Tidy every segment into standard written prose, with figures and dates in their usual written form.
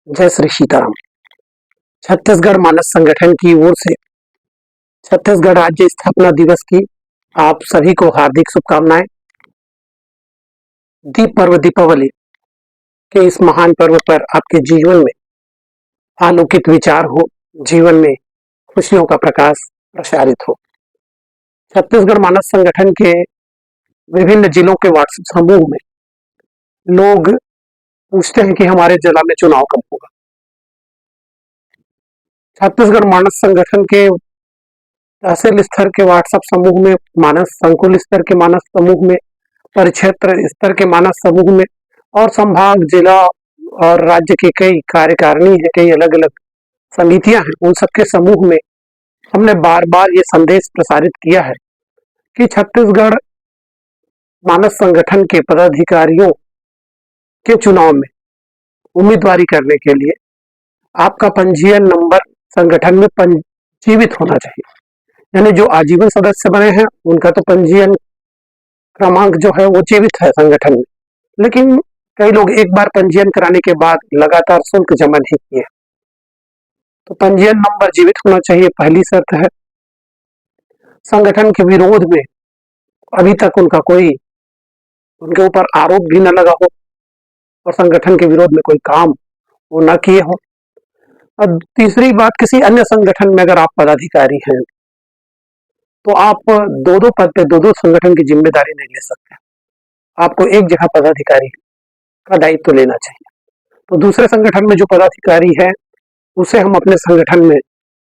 जय श्री सीताराम। छत्तीसगढ़ मानस संगठन की ओर से छत्तीसगढ़ राज्य स्थापना दिवस की आप सभी को हार्दिक शुभकामनाएं। दीप पर्व दीपावली के इस महान पर्व पर आपके जीवन में आलोकित विचार हो, जीवन में खुशियों का प्रकाश प्रसारित हो। छत्तीसगढ़ मानस संगठन के विभिन्न जिलों के व्हाट्सएप समूह में लोग पूछते हैं कि हमारे जिला में चुनाव कब होगा। छत्तीसगढ़ मानस संगठन के तहसील स्तर के व्हाट्सएप समूह में, मानस संकुल स्तर के मानस समूह में, परिक्षेत्र स्तर के मानस समूह में और संभाग, जिला और राज्य की कई कार्यकारिणी है, कई अलग अलग समितियां हैं, उन सबके समूह में हमने बार बार ये संदेश प्रसारित किया है कि छत्तीसगढ़ मानस संगठन के पदाधिकारियों के चुनाव में उम्मीदवारी करने के लिए आपका पंजीयन नंबर संगठन में पंजीवित होना चाहिए। यानी जो आजीवन सदस्य बने हैं उनका तो पंजीयन क्रमांक जो है वो जीवित है संगठन में, लेकिन कई लोग एक बार पंजीयन कराने के बाद लगातार शुल्क जमा नहीं किए, तो पंजीयन नंबर जीवित होना चाहिए, पहली शर्त है। संगठन के विरोध में अभी तक उनके ऊपर आरोप भी न लगा हो और संगठन के विरोध में कोई काम वो न किए हो। और तीसरी बात, किसी अन्य संगठन में अगर आप पदाधिकारी हैं तो आप दो दो पद पे दो दो संगठन की जिम्मेदारी नहीं ले सकते। आपको एक जगह पदाधिकारी का दायित्व लेना चाहिए। तो दूसरे संगठन में जो पदाधिकारी है उसे हम अपने संगठन में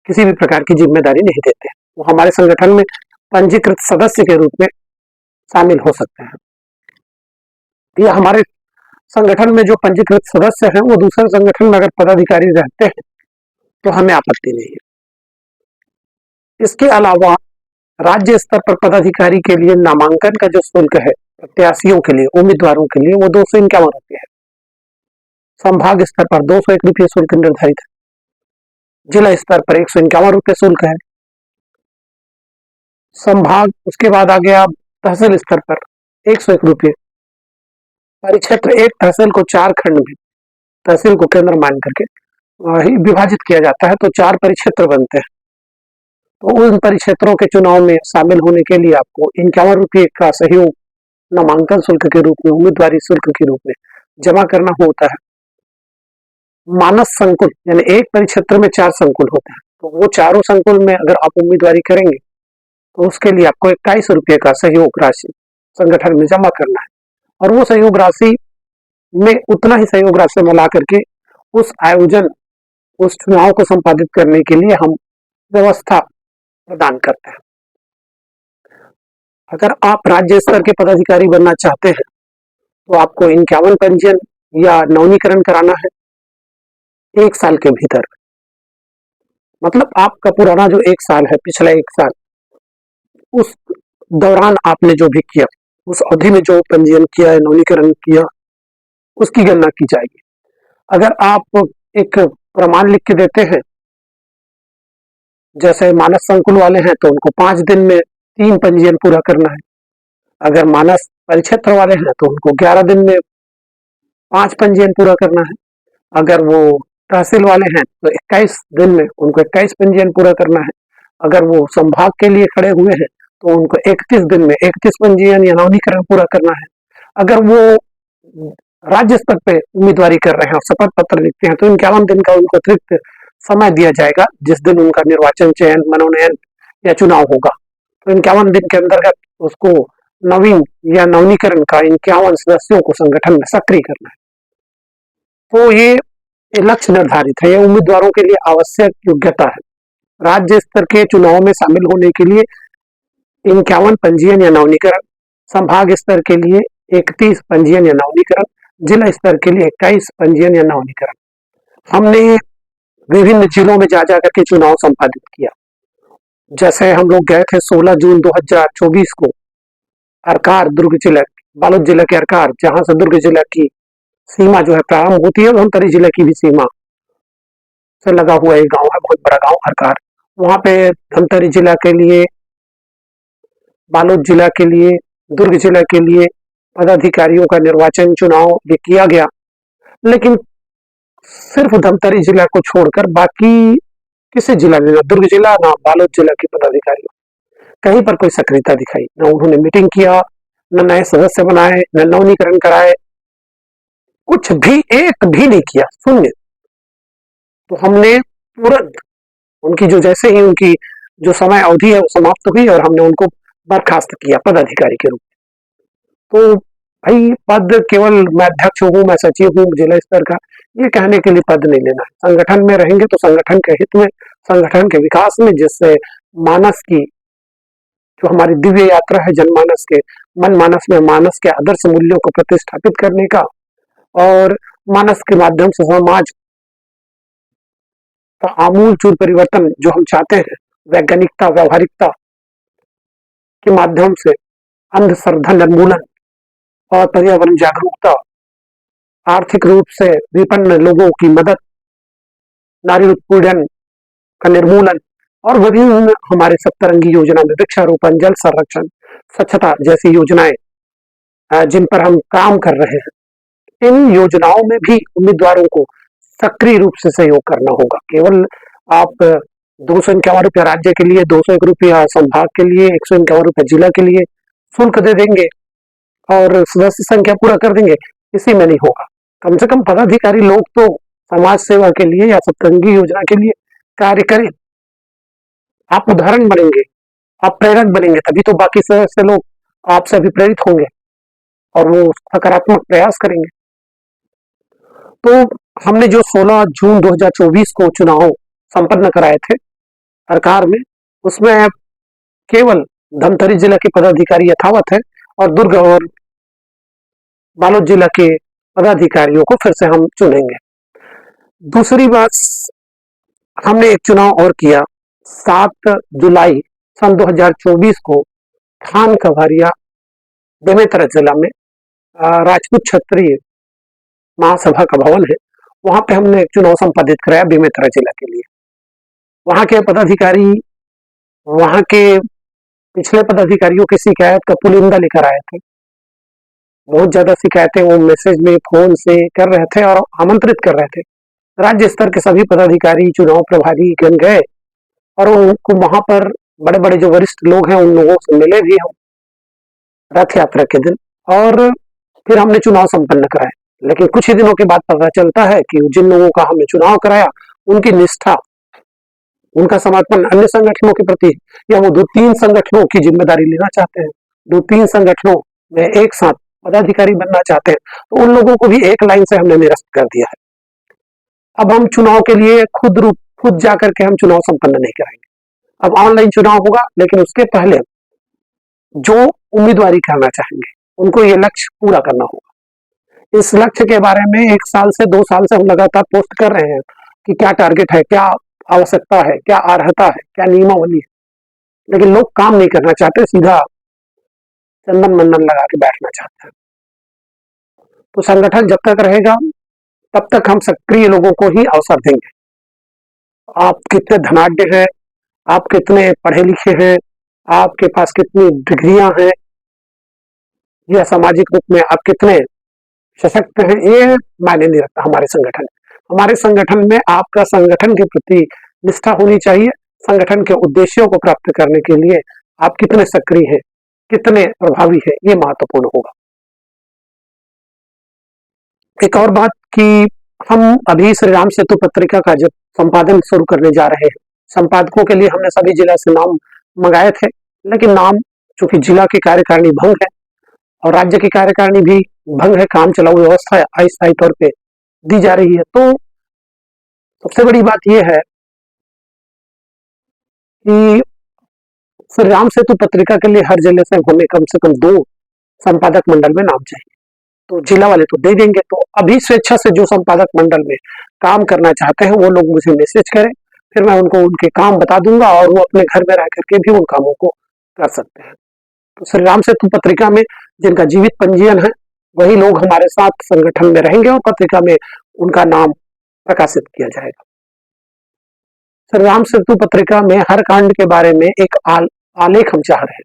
किसी भी प्रकार की जिम्मेदारी नहीं देते, वो हमारे संगठन में पंजीकृत सदस्य के रूप में शामिल हो सकते हैं, या हमारे संगठन में जो पंजीकृत सदस्य हैं वो दूसरे संगठन में अगर पदाधिकारी रहते हैं तो हमें आपत्ति नहीं है। इसके अलावा राज्य स्तर पर पदाधिकारी के लिए नामांकन का जो शुल्क है प्रत्याशियों के लिए, उम्मीदवारों के लिए, वो 251 रुपये है। संभाग स्तर पर 201 रुपये शुल्क निर्धारित है, जिला स्तर पर 151 रुपये शुल्क है। संभाग, उसके बाद आ गया तहसील स्तर पर 101 रुपये। परिक्षेत्र, एक तहसील को 4 खंड में, तहसील को केंद्र मान करके विभाजित किया जाता है, तो 4 परिक्षेत्र बनते हैं। तो उन परिक्षेत्रों के चुनाव में शामिल होने के लिए आपको 51 रुपये का सहयोग नामांकन शुल्क के रूप में, उम्मीदवारी शुल्क के रूप में जमा करना होता है। मानस संकुल, यानी एक परिक्षेत्र में 4 संकुल होते हैं, तो वो चारों संकुल में अगर आप उम्मीदवारी करेंगे तो उसके लिए आपको 21 रुपये का सहयोग राशि संगठन में जमा करना है। और वो सहयोग राशि में उतना ही सहयोग राशि मिला करके उस चुनाव को संपादित करने के लिए हम व्यवस्था प्रदान करते हैं। अगर आप राज्य स्तर के पदाधिकारी बनना चाहते हैं तो आपको 51 पंजीयन या नवीनीकरण कराना है 1 साल के भीतर। मतलब आपका पुराना जो 1 साल है, पिछला 1 साल, उस दौरान आपने जो भी किया, उस अवधि में जो पंजीयन किया है, नवीनीकरण किया, उसकी गणना की जाएगी। अगर आप एक प्रमाण लिख के देते हैं, जैसे मानस संकुल वाले हैं तो उनको 5 दिन में 3 पंजीयन पूरा करना है। अगर मानस परिक्षेत्र वाले हैं तो उनको 11 दिन में 5 पंजीयन पूरा करना है। अगर वो तहसील वाले हैं तो 21 दिन में उनको 21 पंजीयन पूरा करना है। अगर वो संभाग के लिए खड़े हुए हैं तो उनको 31 दिन में 31 पंजीयन या नवीनीकरण पूरा करना है। अगर वो राज्य स्तर पे उम्मीदवारी कर रहे हैं और शपथ पत्र लिखते हैं तो 51 दिन का उनको अतिरिक्त समय दिया जाएगा, जिस दिन उनका निर्वाचन, चयन, मनोनयन या चुनाव होगा। तो 51 दिन के अंतर्गत उसको नवीन या नवीनीकरण का 51 सदस्यों को संगठन में सक्रिय करना है। तो ये लक्ष्य निर्धारित है, ये उम्मीदवारों के लिए आवश्यक योग्यता है। राज्य स्तर के चुनाव में शामिल होने के लिए 51 पंजीयन या नवीनीकरण, संभाग स्तर के लिए 31 पंजीयन या नवीनीकरण, जिला स्तर के लिए 21 पंजीयन या नवीनीकरण। हमने विभिन्न जिलों में जा जाकर के चुनाव संपादित किया। जैसे हम लोग गए थे 16 जून 2024 को अरकार, दुर्ग जिला, बालोद जिला के अरकार, जहां से दुर्ग जिला की सीमा जो है प्रारंभ होती है, धमतरी जिले की भी सीमा से लगा हुआ एक गांव है, बहुत बड़ा गांव अरकार। वहां पे धमतरी जिला के लिए, बालोद जिला के लिए, दुर्ग जिला के लिए पदाधिकारियों का निर्वाचन, चुनाव ये किया गया। लेकिन सिर्फ धमतरी जिला को छोड़कर बाकी किसी जिला में, ना दुर्ग जिला ना बालोद जिला के पदाधिकारी कहीं पर कोई सक्रियता दिखाई, न उन्होंने मीटिंग किया, न नए सदस्य बनाए, न नवीनीकरण कराए, कुछ भी एक भी नहीं किया, शून्य। तो हमने तुरंत उनकी जो जैसे ही उनकी जो समय अवधि है वो समाप्त हुई और हमने उनको बर्खास्त किया पदाधिकारी के रूप में। तो भाई पद केवल मैं अध्यक्ष हूँ, मैं सचिव हूँ जिला स्तर का, ये कहने के लिए पद नहीं लेना है। संगठन में रहेंगे तो संगठन के हित में, संगठन के विकास में, जिससे मानस की जो हमारी दिव्य यात्रा है जनमानस के मन मानस में मानस के आदर्श मूल्यों को प्रतिस्थापित करने का, और मानस के माध्यम से समाज का आमूल चूल परिवर्तन जो हम चाहते हैं, वैज्ञानिकता व्यवहारिकता के माध्यम से अंधश्रद्धा निर्मूलन और पर्यावरण जागरूकता, आर्थिक रूप से विपन्न लोगों की मदद, नारी उत्पीड़न का निर्मूलन और विभिन्न हमारे सप्तरंगी योजना में वृक्षारोपण, जल संरक्षण, स्वच्छता जैसी योजनाएं जिन पर हम काम कर रहे हैं, इन योजनाओं में भी उम्मीदवारों को सक्रिय रूप से सहयोग करना होगा। केवल आप 251 रुपया राज्य के लिए, 201 रुपया संभाग के लिए, 151 रुपया जिला के लिए शुल्क दे देंगे और सदस्य संख्या पूरा कर देंगे, इसी में नहीं होगा। कम से कम पदाधिकारी लोग तो समाज सेवा के लिए या सप्तरंगी योजना के लिए कार्य करें। आप उदाहरण बनेंगे, आप प्रेरक बनेंगे, तभी तो बाकी सदस्य लोग आपसे भी प्रेरित होंगे और वो सकारात्मक प्रयास करेंगे। तो हमने जो 16 जून 2024 को चुनाव संपन्न कराए थे सरकार में, उसमें केवल धमतरी जिला के पदाधिकारी यथावत है और दुर्ग और बालोद जिला के पदाधिकारियों को फिर से हम चुनेंगे। दूसरी बात, हमने एक चुनाव और किया 7 जुलाई सन 2024 को थान कवारिया बेमेतरा जिला में राजपूत क्षत्रिय महासभा का भवन है, वहां पे हमने एक चुनाव संपादित कराया बेमेतरा जिला के लिए। वहां के पदाधिकारी, वहां के पिछले पदाधिकारियों की शिकायत का पुलिंदा लेकर आए थे। बहुत ज्यादा शिकायतें वो मैसेज में, फोन से कर रहे थे और आमंत्रित कर रहे थे। राज्य स्तर के सभी पदाधिकारी, चुनाव प्रभारी गण गए और उनको वहां पर बड़े बड़े जो वरिष्ठ लोग हैं उन लोगों से मिले भी हम रथ यात्रा के दिन, और फिर हमने चुनाव संपन्न कराए। लेकिन कुछ ही दिनों के बाद पता चलता है कि जिन लोगों का हमने चुनाव कराया उनकी निष्ठा, उनका समर्पण अन्य संगठनों के प्रति, या वो 2-3 संगठनों की जिम्मेदारी लेना चाहते हैं, 2-3 संगठनों में एक साथ पदाधिकारी बनना चाहते हैं, तो उन लोगों को भी एक लाइन से हमने निरस्त कर दिया है। अब हम चुनाव के लिए खुद जाकर के हम चुनाव संपन्न नहीं कराएंगे। अब ऑनलाइन चुनाव होगा, लेकिन उसके पहले जो उम्मीदवारी करना चाहेंगे उनको ये लक्ष्य पूरा करना होगा। इस लक्ष्य के बारे में 1 साल से 2 साल से हम लगातार पोस्ट कर रहे हैं कि क्या टारगेट है, क्या आवश्यकता है, क्या अर्हता है, क्या नियमावली है, लेकिन लोग काम नहीं करना चाहते, सीधा चंदन मंदन लगा के बैठना चाहते हैं। तो संगठन जब तक रहेगा तब तक हम सक्रिय लोगों को ही अवसर देंगे। आप कितने धनाढ्य हैं, आप कितने पढ़े लिखे हैं, आपके पास कितनी डिग्रियां हैं, या सामाजिक रूप में आप कितने सशक्त हैं, ये मायने नहीं रखता हमारे संगठन। हमारे संगठन में आपका संगठन के प्रति निष्ठा होनी चाहिए। संगठन के उद्देश्यों को प्राप्त करने के लिए आप कितने सक्रिय हैं, कितने प्रभावी हैं, ये महत्वपूर्ण होगा। एक और बात कि हम अभी श्री राम सेतु पत्रिका का जब संपादन शुरू करने जा रहे हैं, संपादकों के लिए हमने सभी जिला से नाम मंगाए थे, लेकिन नाम चूंकि जिला की कार्यकारिणी भंग है और राज्य की कार्यकारिणी भी भंग है, काम चलाऊ व्यवस्था अस्थायी तौर पे दी जा रही है, तो सबसे बड़ी बात यह है कि श्री राम सेतु पत्रिका के लिए हर जिले से हमें कम से कम 2 संपादक मंडल में नाम चाहिए। तो जिला वाले तो दे देंगे, तो अभी स्वेच्छा से जो संपादक मंडल में काम करना चाहते हैं वो लोग मुझे मैसेज करें, फिर मैं उनको उनके काम बता दूंगा और वो अपने घर में रह करके भी उन कामों को कर सकते हैं। तो श्री राम सेतु पत्रिका में जिनका जीवित पंजीयन है वही लोग हमारे साथ संगठन में रहेंगे और पत्रिका में उनका नाम प्रकाशित किया जाएगा। श्री राम सेतु पत्रिका में हर कांड के बारे में एक आलेख हम चाह रहे हैं।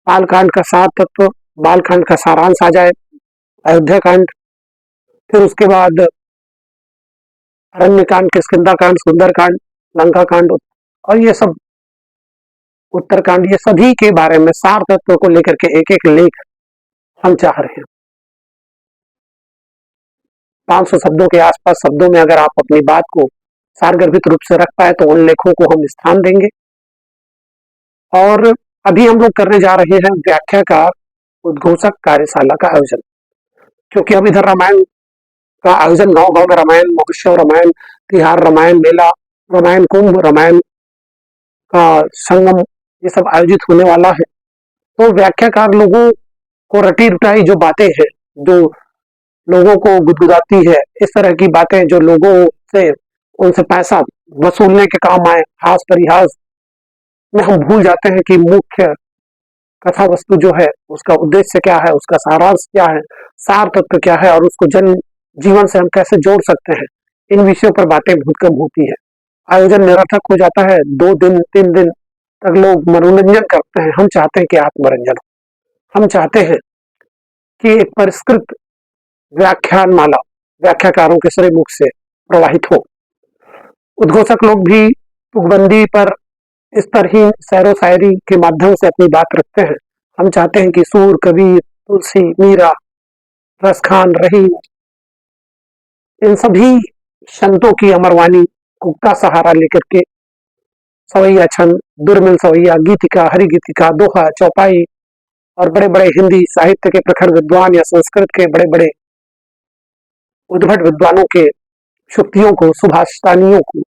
बाल कांड का 7 तत्व, बाल कांड का सारांश आ जाए, अयोध्या कांड, फिर उसके बाद अरण्य कांड, किष्किंधा कांड, सुंदर कांड, लंका कांड और ये सब उत्तरकांड, ये सभी के बारे में सार तत्व को लेकर के एक एक लेख हम चाह रहे हैं। 500 शब्दों के आसपास शब्दों में अगर आप अपनी बात को सारगर्भित रूप से रख पाए तो उन लेखों को हम स्थान देंगे। और अभी हम लोग करने जा रहे हैं व्याख्याकार उद्घोषक कार्यशाला का आयोजन, क्योंकि अब इधर रामायण का आयोजन गांव गांव में रामायण महोत्सव, रामायण तिहार, रामायण मेला, रामायण कुंभ, रामायण का संगम, ये सब आयोजित होने वाला है। तो व्याख्याकार लोगों को रटी रुटाई जो बातें हैं, जो लोगों को गुदगुदाती है, इस तरह की बातें जो लोगों से उनसे पैसा वसूलने के काम आए, हास परिहास में हम भूल जाते हैं कि मुख्य कथा वस्तु जो है उसका उद्देश्य क्या है, उसका सारांश क्या है, सार तत्व क्या है और उसको जन जीवन से हम कैसे जोड़ सकते हैं, इन विषयों पर बातें बहुत कम होती है। आयोजन निरर्थक हो जाता है, 2 दिन 3 दिन तक लोग मनोरंजन करते हैं। हम चाहते हैं कि आत्मरंजन हो, हम चाहते हैं कि एक परिष्कृत व्याख्यान माला व्याख्याकारों के श्री मुख से प्रवाहित हो। उद्घोषक लोग भी तुकबंदी पर इस पर ही शायरो शायरी के माध्यम से अपनी बात रखते हैं। हम चाहते हैं कि सूर, कबीर, तुलसी, मीरा, रसखान, रहीम, इन सभी संतों की अमरवाणी का सहारा लेकर के सवैया छंद, दुर्मिल सवैया, गीतिका, हरिगीतिका, दोहा, चौपाई और बड़े बड़े हिंदी साहित्य के प्रखर विद्वान या संस्कृत के बड़े बड़े उद्भट विद्वानों के शुक्तियों को, सुभाषितानियों को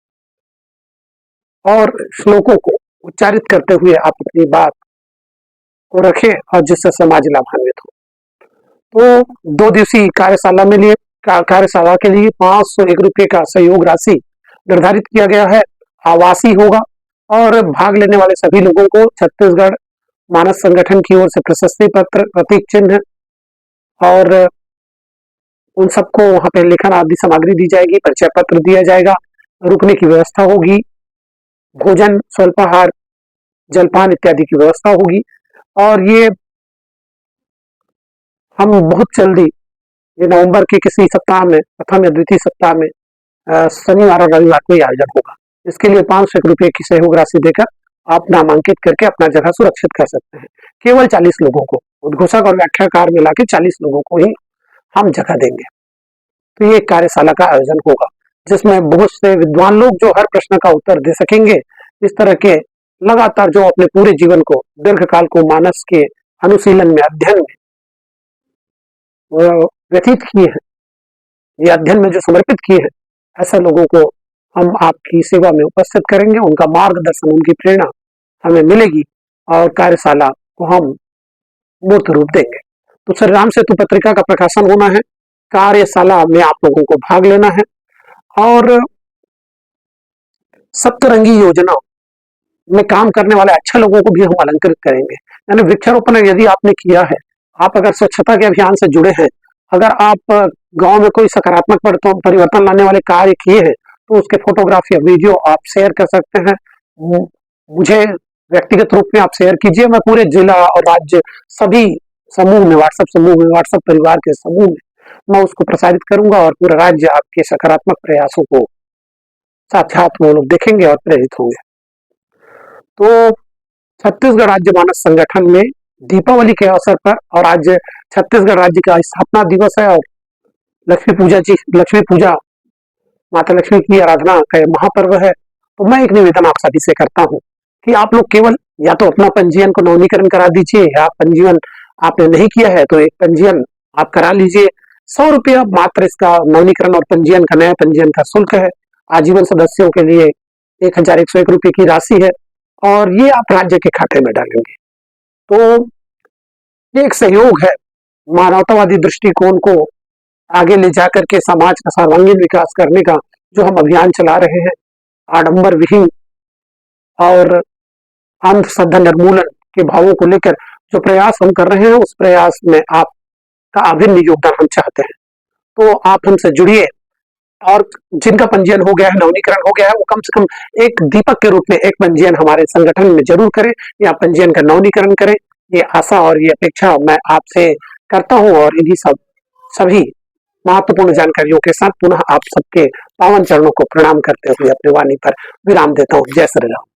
और श्लोकों को उच्चारित करते हुए आप अपनी बात को रखें और जिससे समाज लाभान्वित हो। तो 2 दिवसीय कार्यशाला के लिए 501 रुपये का सहयोग राशि निर्धारित किया गया है। आवासीय होगा और भाग लेने वाले सभी लोगों को छत्तीसगढ़ मानस संगठन की ओर से प्रशस्ति पत्र, प्रतीक चिन्ह और उन सबको वहां पे लेखन आदि सामग्री दी जाएगी, परिचय पत्र दिया जाएगा, रुकने की व्यवस्था होगी, भोजन, स्वल्पाहार, जलपान इत्यादि की व्यवस्था होगी। और ये हम बहुत जल्दी, ये नवंबर के किसी सप्ताह में, प्रथम या द्वितीय सप्ताह में शनिवार और रविवार को आयोजन होगा। इसके लिए 501 रुपये की सहयोग राशि देकर आप नामांकित करके अपना जगह सुरक्षित कर सकते हैं। केवल 40 लोगों को, उद्घोषक और व्याख्याकार मिला के 40 लोगों को ही हम जगह देंगे। तो ये कार्यशाला का आयोजन होगा जिसमें बहुत से विद्वान लोग जो हर प्रश्न का उत्तर दे सकेंगे, इस तरह के लगातार जो अपने पूरे जीवन को दीर्घकाल को मानस के अनुशीलन में, अध्ययन में व्यतीत किए हैं, ये अध्ययन में जो समर्पित किए हैं, ऐसे लोगों को हम आपकी सेवा में उपस्थित करेंगे। उनका मार्गदर्शन, उनकी प्रेरणा हमें मिलेगी और कार्यशाला को हम मूर्त रूप देंगे। तो श्री राम सेतु पत्रिका का प्रकाशन होना है, कार्यशाला में आप लोगों को भाग लेना है और सप्तरंगी योजना में काम करने वाले अच्छे लोगों को भी हम अलंकृत करेंगे। यानी वृक्षारोपण यदि आपने किया है, आप अगर स्वच्छता के अभियान से जुड़े हैं, अगर आप गांव में कोई सकारात्मक परिवर्तन लाने वाले कार्य किए हैं, तो उसके फोटोग्राफ या वीडियो आप शेयर कर सकते हैं। मुझे व्यक्तिगत रूप में आप शेयर कीजिए, मैं पूरे जिला और राज्य सभी समूह में, व्हाट्सएप समूह में, व्हाट्सएप परिवार के समूह में मैं उसको प्रसारित करूंगा और पूरा राज्य आपके सकारात्मक प्रयासों को साक्षात वो लोग देखेंगे और प्रेरित होंगे। तो छत्तीसगढ़ राज्य मानस संगठन में दीपावली के अवसर पर, और आज छत्तीसगढ़ राज्य का स्थापना दिवस है और लक्ष्मी पूजा, माता लक्ष्मी की आराधना का महापर्व है, तो मैं एक निवेदन आप सभी से करता हूँ कि आप लोग केवल या तो अपना पंजीयन को नवीनीकरण करा दीजिए, या पंजीयन आपने नहीं किया है तो एक पंजीयन आप करा लीजिए। 100 रुपया मात्र इसका नवीनीकरण और पंजीयन का, नया पंजीयन का शुल्क है। आजीवन सदस्यों के लिए 1101 रुपये की राशि है और ये आप राज्य के खाते में डालेंगे। तो ये एक सहयोग है मानवतावादी दृष्टिकोण को आगे ले जाकर के समाज का सर्वांगीण विकास करने का जो हम अभियान चला रहे हैं, आडंबर विहीन और अंधश्रद्धा निर्मूलन के भावों को लेकर जो प्रयास हम कर रहे हैं, उस प्रयास में आपका अभिन्न योगदान हम चाहते हैं। तो आप हमसे जुड़िए और जिनका पंजीयन हो गया है, नवीनीकरण हो गया है, वो कम से कम एक दीपक के रूप में एक पंजीयन हमारे संगठन में जरूर करें या पंजीयन का नवीनीकरण करें। ये आशा और ये अपेक्षा मैं आपसे करता हूं और इन्हीं सभी महत्वपूर्ण जानकारियों के साथ पुनः आप सबके पावन चरणों को प्रणाम करते हुए अपनी वाणी पर विराम देता हूँ। जय श्री राम।